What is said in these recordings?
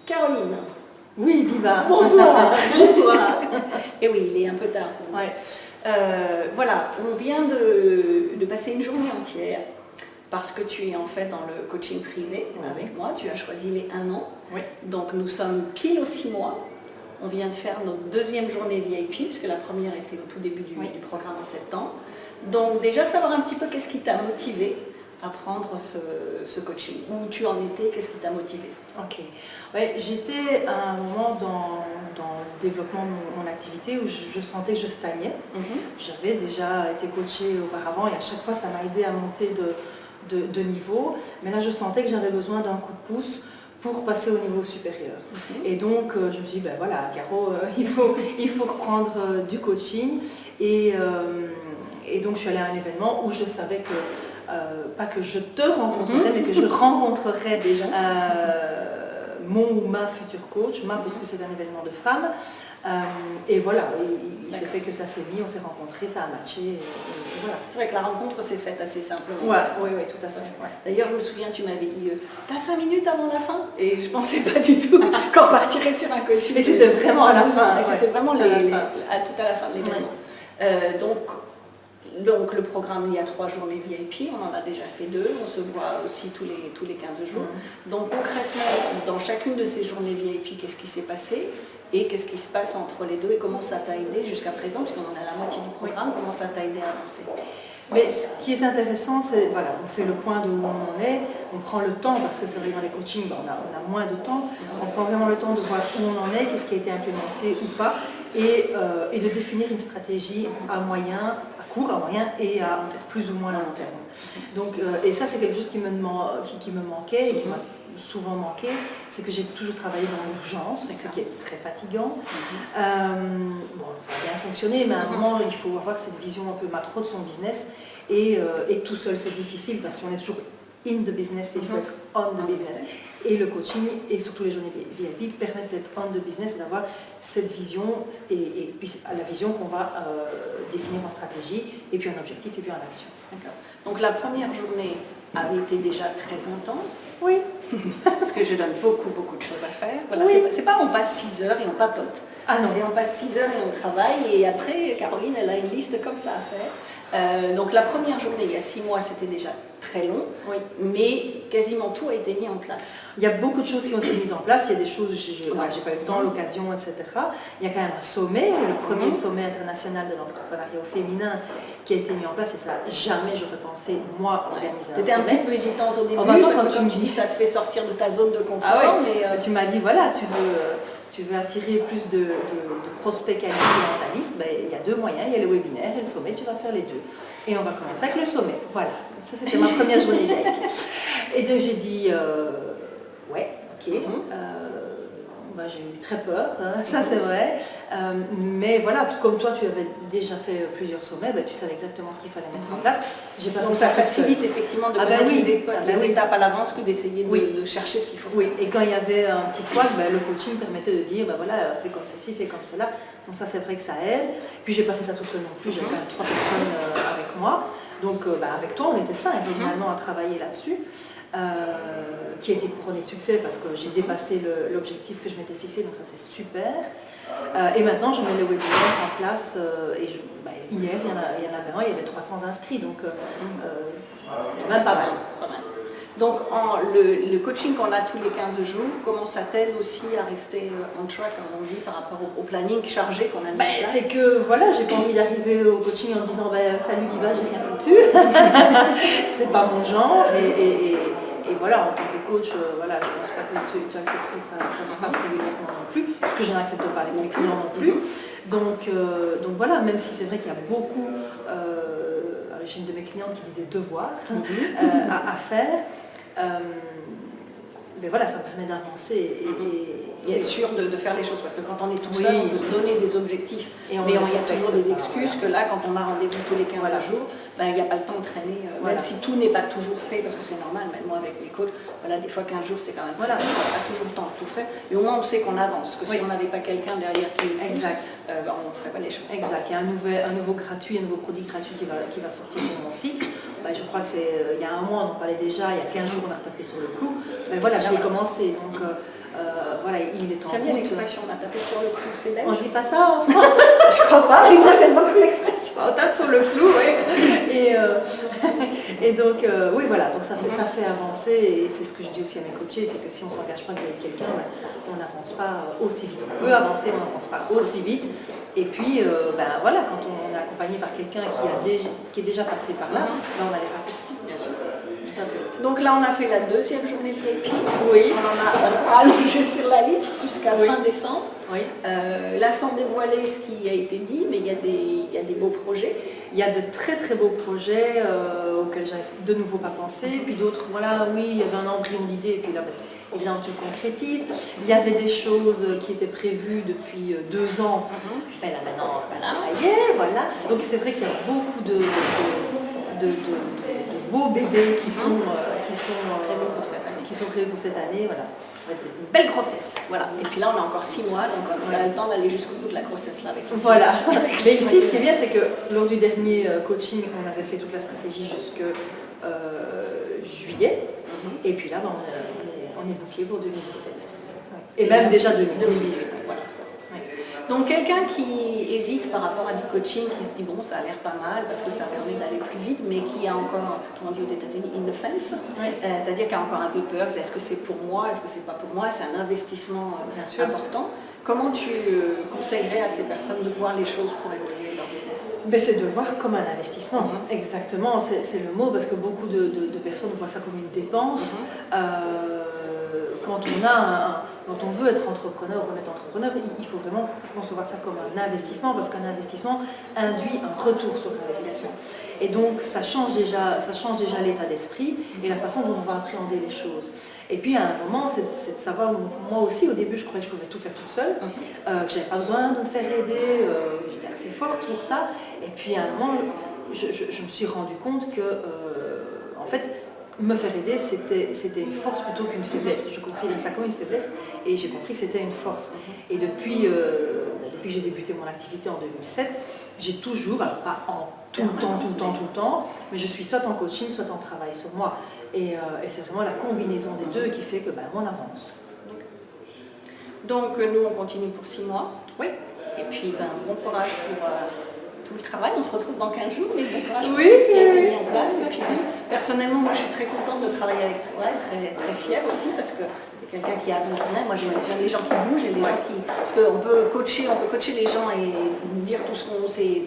Caroline. Oui, Biba. Bonsoir. Bonsoir. Et oui, il est un peu tard. Ouais. Voilà, on vient de passer une journée entière parce que tu es en fait dans le coaching privé avec moi. Tu as choisi les 1 an. Oui. Donc nous sommes pile aux 6 mois. On vient de faire notre deuxième journée VIP, puisque la première était au tout début du programme en septembre. Donc déjà savoir un petit peu qu'est-ce qui t'a motivé à prendre ce coaching. Où tu en étais, qu'est-ce qui t'a motivé? Ok. Ouais, j'étais à un moment dans le développement de mon activité où je sentais que je stagnais. J'avais déjà été coachée auparavant et à chaque fois ça m'a aidé à monter de niveau. Mais là je sentais que j'avais besoin d'un coup de pouce pour passer au niveau supérieur. Et donc je me suis dit, ben voilà, Caro, il faut reprendre du coaching. Et donc je suis allée à un événement où je savais que, pas que je te rencontrerais, mais que je rencontrerais déjà mon ou ma future coach, puisque c'est un événement de femmes. Et voilà, il s'est fait que ça s'est mis, on s'est rencontrés, ça a matché. Et voilà. C'est vrai que la rencontre s'est faite assez simplement. Oui, tout à fait. Ouais. D'ailleurs, je me souviens, tu m'avais dit, t'as 5 minutes avant la fin? Et je ne pensais pas du tout qu'on partirait sur un coaching. Et c'était vraiment à la fin. Et c'était vraiment tout à la fin de l'événement. Donc le programme, il y a 3 journées VIP, on en a déjà fait 2, on se voit aussi tous les 15 jours. Donc concrètement, dans chacune de ces journées VIP, qu'est-ce qui s'est passé et qu'est-ce qui se passe entre les deux et comment ça t'a aidé jusqu'à présent, puisqu'on en a la moitié du programme, comment ça t'a aidé à avancer? Mais ce qui est intéressant, c'est, voilà, on fait le point de où on en est, on prend le temps, parce que c'est vrai dans les coachings, on a moins de temps, on prend vraiment le temps de voir où on en est, qu'est-ce qui a été implémenté ou pas, et de définir une stratégie à moyen, à court, à moyen et à plus ou moins long terme. Donc, et ça c'est quelque chose qui me manquait et qui m'a souvent manqué, c'est que j'ai toujours travaillé dans l'urgence, ce qui est très fatigant. Bon, ça a bien fonctionné, mais à un moment, il faut avoir cette vision un peu macro de son business. Et tout seul, c'est difficile parce qu'on est toujours in the business et il faut être on the business. Et le coaching et surtout les journées VIP permettent d'être on the business et d'avoir cette vision et puis la vision qu'on va définir en stratégie et puis un objectif et puis en action. Donc la première journée avait été déjà très intense. Oui. Parce que je donne beaucoup de choses à faire. Voilà, oui. C'est pas on passe 6 heures et on papote. Ah non. C'est on passe 6 heures et on travaille et après Caroline elle a une liste comme ça à faire. Donc la première journée il y a 6 mois c'était déjà très long, mais quasiment tout a été mis en place. Il y a beaucoup de choses qui ont été mises en place, il y a des choses, j'ai pas eu le temps, l'occasion, etc. Il y a quand même un sommet, le premier sommet international de l'entrepreneuriat au féminin qui a été mis en place et ça, jamais j'aurais pensé, moi, organiser un sommet. T'étais un petit peu hésitante au début, parce que comme tu dis, ça te fait sortir de ta zone de confort. Mais tu m'as dit, voilà, tu veux attirer plus de prospects qualifiés dans ta liste, ben, il y a 2 moyens, il y a le webinaire et le sommet, tu vas faire les 2. Et on va commencer avec le sommet. Voilà, ça c'était ma première journée VIP. Et donc j'ai dit, ouais, ok. Ben, j'ai eu très peur, hein, ça c'est vrai. Mais voilà, tout comme toi, tu avais déjà fait plusieurs sommets, ben, tu savais exactement ce qu'il fallait mettre en place. Donc ça facilite effectivement de connaître les étapes à l'avance que d'essayer de chercher ce qu'il faut faire. Oui, et quand il y avait un petit poids, ben, le coaching permettait de dire, ben, voilà, fais comme ceci, fais comme cela. Donc ça c'est vrai que ça aide. Puis j'ai pas fait ça toute seule non plus, j'avais quand même 3 personnes avec moi. Donc ben, avec toi, on était 5 finalement à travailler là-dessus. Qui a été couronné de succès parce que j'ai dépassé l'objectif que je m'étais fixé, donc ça c'est super. Et maintenant je mets le webinaire en place et hier il y en avait un, il y avait 300 inscrits, donc c'est même pas mal. Donc le coaching qu'on a tous les 15 jours, comment ça t'aide aussi à rester on track, comme on dit, par rapport au planning chargé qu'on a mis en place? C'est que voilà, j'ai pas envie d'arriver au coaching en disant salut Biba, j'ai rien foutu. C'est pas mon genre et voilà, en tant que coach, voilà, je pense pas que tu accepterais que ça se passe régulièrement non plus, parce que je n'accepte pas avec mes clients non plus. Donc voilà, même si c'est vrai qu'il y a beaucoup j'ai une de mes clientes qui dit des devoirs à faire. Mais voilà, ça me permet d'avancer et être sûr de faire les choses, parce que quand on est tout seul, on peut se donner des objectifs, mais il y a toujours des excuses que là, quand on a rendez-vous tous les 15 jours, il n'y a pas le temps de traîner, même si tout n'est pas toujours fait, parce que c'est normal, même moi avec mes coachs, voilà, des fois 15 jours c'est quand même on n'a pas toujours le temps de tout faire, mais au moins on sait qu'on avance, que si on n'avait pas quelqu'un derrière qui nous pousse, on ne ferait pas les choses. Exact, il y a un nouveau produit gratuit qui va sortir sur mon site. Je crois que c'est il y a un mois on en parlait déjà, il y a 15 jours on a retapé sur le clou. Voilà, je l'ai commencé, donc voilà, il est en J'aime bien route. l'expression, on a tapé sur le clou, c'est belge. On dit pas ça en France? Je crois pas, mais moi j'aime beaucoup l'expression. On tape sur le clou, oui. Et donc, oui, voilà, donc ça fait avancer, et c'est ce que je dis aussi à mes coachés, c'est que si on ne s'engage pas avec quelqu'un, on n'avance pas aussi vite. On peut avancer, mais on n'avance pas aussi vite. Et puis, voilà, quand on est accompagné par quelqu'un qui est déjà passé par là, on a les raccourcis, bien sûr. Donc là, on a fait la deuxième journée de VIP. Oui. On en a allongé sur la liste jusqu'à fin décembre. Oui. Là, sans dévoiler ce qui a été dit, mais il y a des beaux projets. Il y a de très très beaux projets auxquels j'avais de nouveau pas pensé, puis d'autres, voilà, oui, il y avait un embryon d'idée, et puis là, évidemment, tu le concrétises. Il y avait des choses qui étaient prévues depuis 2 ans, mais là maintenant, ça y est, voilà. Donc c'est vrai qu'il y a beaucoup de beaux bébés qui sont prévus pour cette année, voilà. Une belle grossesse, voilà. Et puis là, on a encore 6 mois, donc on a le temps d'aller jusqu'au bout de la grossesse là avec les voilà. Mais ici, ce qui est bien, c'est que lors du dernier coaching, on avait fait toute la stratégie jusque juillet. Et puis là, on est booké pour 2017. Et même déjà 2018. Voilà. Donc quelqu'un qui hésite par rapport à du coaching, qui se dit bon ça a l'air pas mal parce que ça permet d'aller plus vite, mais qui a encore, comme on dit aux États-Unis, in the fence, c'est-à-dire qui a encore un peu peur, est-ce que c'est pour moi, est-ce que c'est pas pour moi, c'est un investissement important. Comment tu conseillerais à ces personnes de voir les choses pour évoluer leur business? C'est de voir comme un investissement, exactement, c'est le mot, parce que beaucoup de personnes voient ça comme une dépense. Quand on veut être entrepreneur ou être entrepreneur, il faut vraiment concevoir ça comme un investissement, parce qu'un investissement induit un retour sur investissement. Et donc ça change déjà l'état d'esprit et la façon dont on va appréhender les choses. Et puis à un moment, c'est de savoir, moi aussi au début je croyais que je pouvais tout faire toute seule, que j'avais pas besoin de me faire aider, j'étais assez forte pour ça. Et puis à un moment, je me suis rendu compte que, en fait, me faire aider, c'était une force plutôt qu'une faiblesse. Je considérais ça comme une faiblesse et j'ai compris que c'était une force. Et depuis que j'ai débuté mon activité en 2007, j'ai toujours, alors pas en tout le temps, mais je suis soit en coaching, soit en travail sur moi. Et c'est vraiment la combinaison des deux qui fait que on avance. Donc nous, on continue pour 6 mois. Oui. Et puis bon courage pour tout le travail. On se retrouve dans 15 jours, mais bon courage pour tout ce qui a été mis en place. Et puis personnellement, moi je suis très contente de travailler avec toi, et très fière aussi parce que c'est quelqu'un qui avance bien. Moi j'aime les gens qui bougent et les gens qui... Parce qu'on peut coacher les gens et dire tout ce qu'on sait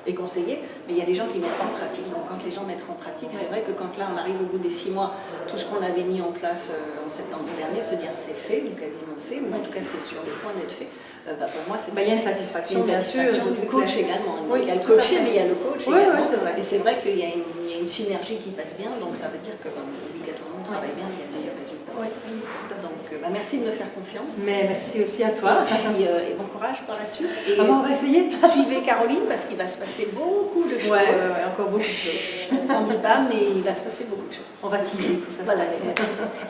et conseiller, mais il y a des gens qui ne mettent pas en pratique. Donc quand les gens mettent en pratique, c'est vrai que quand là on arrive au bout des 6 mois, tout ce qu'on avait mis en place en septembre dernier, de se dire c'est fait, ou quasiment fait, ou en tout cas c'est sur le point d'être fait, pour moi c'est il y a une satisfaction, du coach également. Oui, il y a le coaché, mais il y a le coach également. C'est vrai. Et c'est vrai qu'il y a une synergie qui passe bien, donc ça veut dire que obligatoirement on travaille bien, il y a de meilleurs résultats. Oui. Donc merci de me faire confiance. Mais merci aussi à toi. Et bon courage par la suite. Et on va essayer. Suivez Caroline parce qu'il va se passer beaucoup de choses. Ouais, encore beaucoup de choses. On ne dit pas, mais il va se passer beaucoup de choses. On va teaser tout ça. Voilà,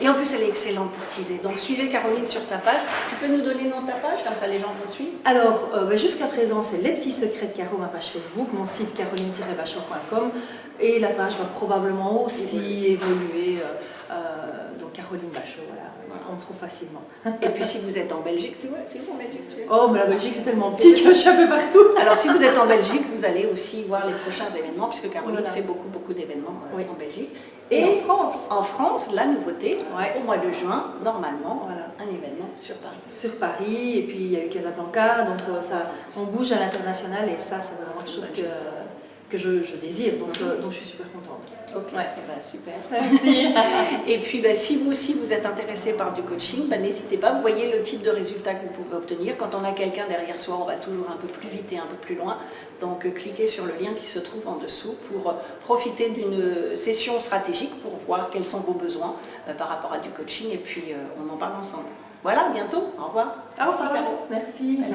et en plus, elle est excellente pour teaser. Donc suivez Caroline sur sa page. Tu peux nous donner le nom de ta page, comme ça les gens vont te suivre? Alors, jusqu'à présent, c'est Les Petits Secrets de Caro, ma page Facebook, mon site caroline-bachot.com, et la page va probablement aussi évoluer. Donc Caroline Bachot, voilà. On trouve facilement. Et puis si vous êtes en Belgique, c'est où en Belgique tu es? Oh, mais la Belgique c'est tellement petit que je suis un peu partout. Alors si vous êtes en Belgique, vous allez aussi voir les prochains événements, puisque Caroline fait beaucoup d'événements en Belgique. Et en France. En France, la nouveauté, au mois de juin, normalement, un événement sur Paris. Sur Paris, et puis il y a eu Casablanca, donc on bouge à l'international, et ça c'est vraiment quelque chose que je désire, donc je suis super contente. Ok, super. Merci. Et puis si vous aussi vous êtes intéressé par du coaching, n'hésitez pas, vous voyez le type de résultat que vous pouvez obtenir. Quand on a quelqu'un derrière soi, on va toujours un peu plus vite et un peu plus loin. Donc cliquez sur le lien qui se trouve en dessous pour profiter d'une session stratégique pour voir quels sont vos besoins par rapport à du coaching, et puis on en parle ensemble. Voilà, à bientôt, au revoir. Au revoir. Merci. Allez.